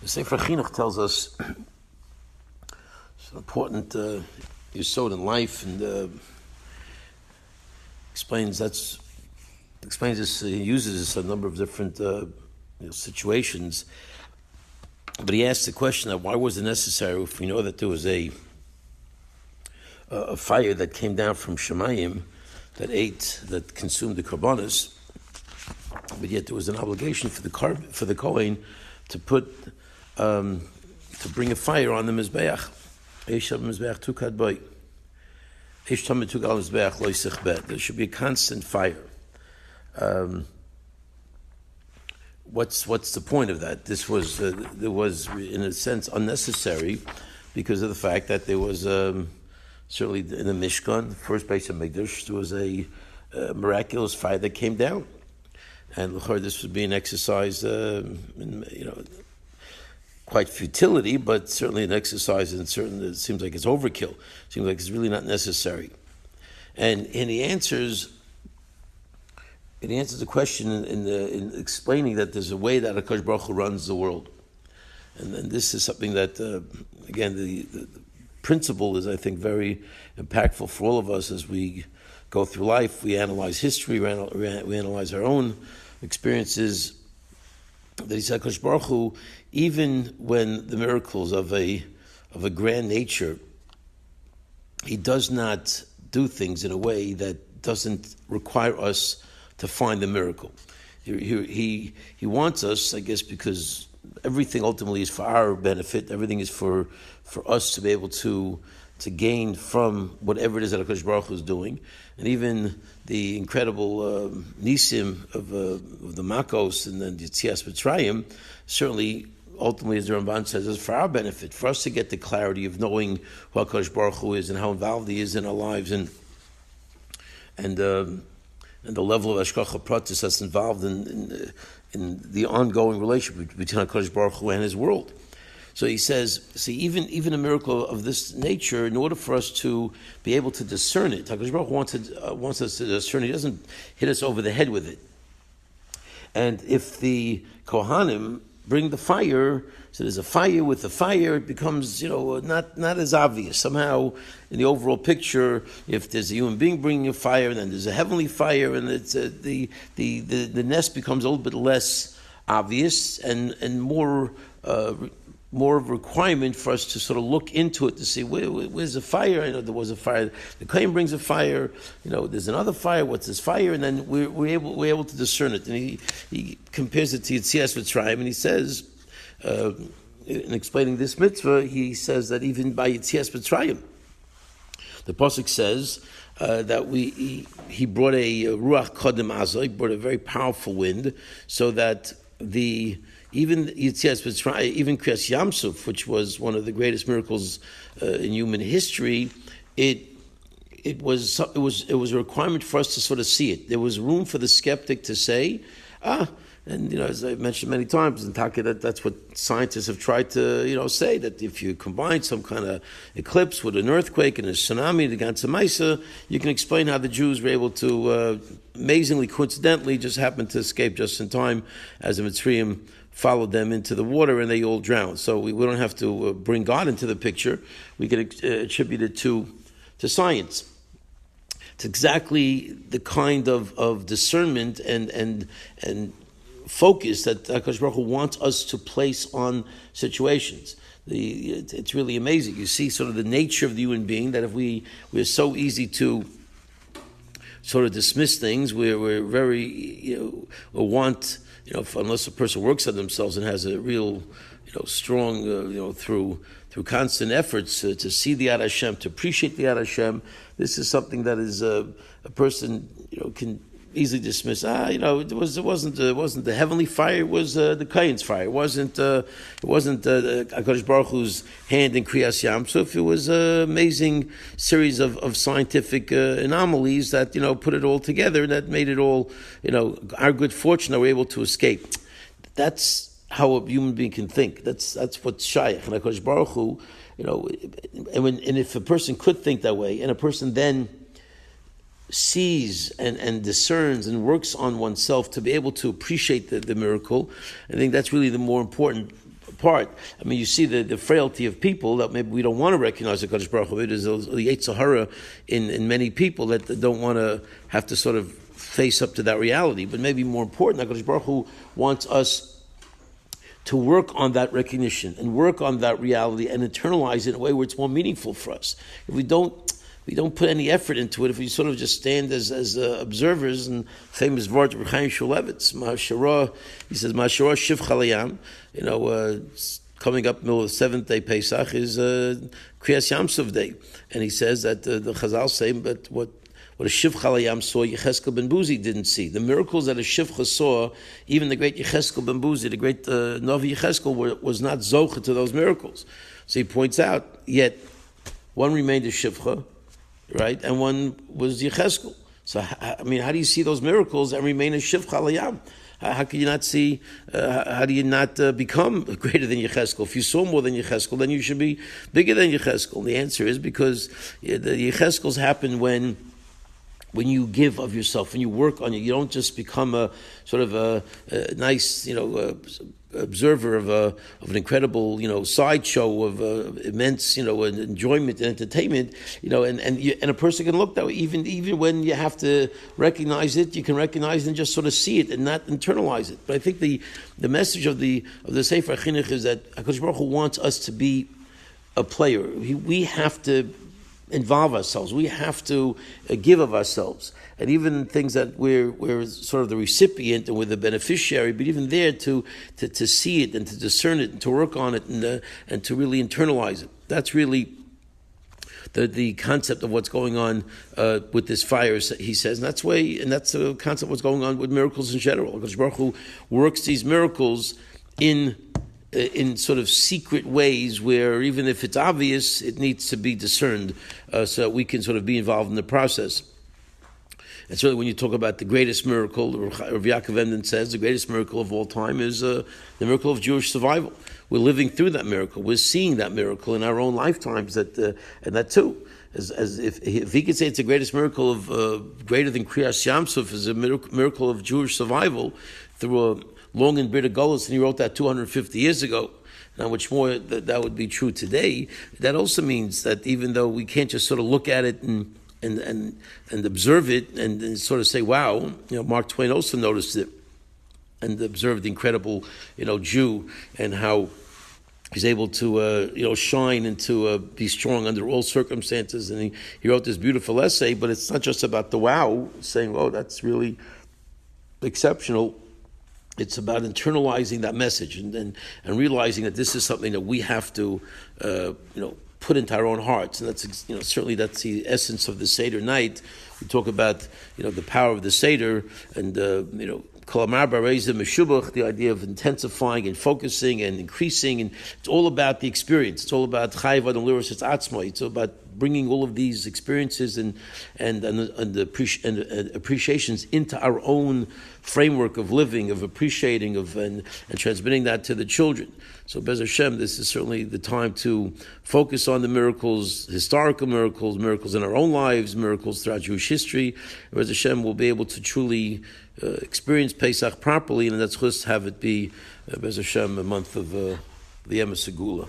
The Sefer Chinuch tells us it's an important yesod in life, and explains this. He uses this in a number of different situations. But he asks the question that why was it necessary if we know that there was a fire that came down from Shemayim that consumed the korbanos, but yet there was an obligation for the kohen to bring a fire on the mizbeach. There should be a constant fire. What's the point of that? This was there was in a sense unnecessary because of the fact that there was certainly in the Mishkan, the first base of Mikdash, there was a miraculous fire that came down, and this would be an exercise, quite futility, but certainly an exercise. And certainly it seems like it's overkill. It seems like it's really not necessary. And he answers. It answers the question in explaining that there's a way that HaKadosh Baruch Hu runs the world. And this is something that, again, the principle is, I think, very impactful for all of us as we go through life. We analyze history, we analyze our own experiences. That he said, HaKadosh Baruch Hu, even when the miracles of a grand nature, he does not do things in a way that doesn't require us to find the miracle. He wants us, I guess, because everything ultimately is for our benefit. Everything is for us to be able to gain from whatever it is that HaKadosh Baruch Hu is doing. And even the incredible nisim of the Makos and then the Yetzias Mitzrayim, certainly, ultimately, as the Ramban says, is for our benefit, for us to get the clarity of knowing who HaKadosh Baruch Hu is and how involved he is in our lives, and the level of Hashgacha Pratis that's involved in the ongoing relationship between HaKadosh Baruch Hu and his world. So he says, see, even a miracle of this nature, in order for us to be able to discern it, HaKadosh Baruch Hu wants us to discern it. He doesn't hit us over the head with it. And if the Kohanim bring the fire, so there's a fire with the fire, it becomes, not as obvious. Somehow, in the overall picture, if there's a human being bringing a fire, and then there's a heavenly fire, and it's the nest becomes a little bit less obvious and more of a requirement for us to sort of look into it to see where's the fire. I know there was a fire. The kohen brings a fire. There's another fire. What's this fire? And then we're able to discern it. And he compares it to Yetzias Mitzrayim, and he says, in explaining this mitzvah, he says that even by Yetzias Mitzrayim, the pasuk says that he brought a ruach kodem azah, he brought a very powerful wind, so that even Yetzias Mitzrayim, even Kriyas Yamsuf, which was one of the greatest miracles in human history, it was a requirement for us to sort of see it. There was room for the skeptic to say, and as I've mentioned many times in Taka, that's what scientists have tried to say, that if you combine some kind of eclipse with an earthquake and a tsunami, the Ganze Meisa, you can explain how the Jews were able to amazingly, coincidentally, just happen to escape just in time as the Mitzrayim followed them into the water and they all drowned. So we don't have to bring God into the picture. We can attribute it to science. It's exactly the kind of discernment and focus that HaKadosh Baruch Hu wants us to place on situations. It's really amazing. You see sort of the nature of the human being, that if we're so easy to sort of dismiss things, we're very, unless a person works on themselves and has a real, strong, through constant efforts to see the Yad Hashem, to appreciate the Yad Hashem, this is something that is a person, can easily dismiss. It wasn't the heavenly fire. It was the kohen's fire. It wasn't HaKadosh Baruch Hu's hand in Kriyas Yamsuf. It was an amazing series of scientific anomalies that put it all together, and that made it all our good fortune that we're able to escape. That's how a human being can think. That's what's shaykh. And HaKadosh Baruch Hu, and if a person could think that way, and a person then sees and discerns and works on oneself to be able to appreciate the miracle, I think that's really the more important apart. I mean, you see the frailty of people that maybe we don't want to recognize the Kadosh Baruch Hu. It is the Yetzer Hara in many people that don't want to have to sort of face up to that reality. But maybe more important, the Kadosh Baruch Hu wants us to work on that recognition and work on that reality and internalize it in a way where it's more meaningful for us. If we don't put any effort into it, if we sort of just stand as observers, and famous word of Chaim Shulevitz, Ma'ashara, he says, Ma'ashara Shiv Chalayam, coming up middle of the seventh day Pesach is Kriyas Yamsuf day. And he says that the Chazal say, but what a Shiv Chalayam saw, Yecheskel ben Buzi didn't see. The miracles that a Shivcha saw, even the great Yecheskel ben Buzi, the great Novi Yecheskel, was not Zocha to those miracles. So he points out, yet one remained a Shivcha, right, and one was Yecheskel. So, I mean, how do you see those miracles and remain a Shivcha Chalayam? How can you not see, how do you not become greater than Yecheskel? If you saw more than Yecheskel, then you should be bigger than Yecheskel. And the answer is because the Yecheskels happen when you give of yourself, when you work on it. You don't just become a sort of a nice, observer of an incredible, sideshow of immense, enjoyment and entertainment, and a person can look that way. Even when you have to recognize it, you can recognize it and just sort of see it and not internalize it. But I think the message of the Sefer Chinuch is that HaKadosh Baruch Hu wants us to be a player. We have to involve ourselves. We have to give of ourselves, and even things that we're sort of the recipient and we're the beneficiary. But even there, to see it and to discern it and to work on it and to really internalize it. That's really the concept of what's going on with this fire. He says, and that's the concept of what's going on with miracles in general. Because Baruch Hu works these miracles in sort of secret ways where even if it's obvious, it needs to be discerned so that we can sort of be involved in the process. And certainly when you talk about the greatest miracle, Rav Yaakov Emden says the greatest miracle of all time is the miracle of Jewish survival. We're living through that miracle. We're seeing that miracle in our own lifetimes, and that too. As if he could say it's the greatest miracle of greater than Kriyas Yamsuf is a miracle of Jewish survival through a long and bitter Golus, and he wrote that 250 years ago. Now, much more that would be true today. That also means that even though we can't just sort of look at it and observe it and sort of say, "Wow," Mark Twain also noticed it and observed the incredible, Jew and how he's able to, shine and to be strong under all circumstances. And he wrote this beautiful essay. But it's not just about the wow, saying, "Oh, that's really exceptional." It's about internalizing that message and realizing that this is something that we have to, put into our own hearts. And that's, certainly that's the essence of the Seder night. We talk about, the power of the Seder and, the idea of intensifying and focusing and increasing. And it's all about the experience. It's all about chayvad and liros atzmai. It's all about bringing all of these experiences and appreciations into our own framework of living, of appreciating, and transmitting that to the children. So Bez Hashem, this is certainly the time to focus on the miracles, historical miracles in our own lives, miracles throughout Jewish history. Bez Hashem will be able to truly experience Pesach properly, and that's just have it be Bez Hashem, a month of the Yom Segula.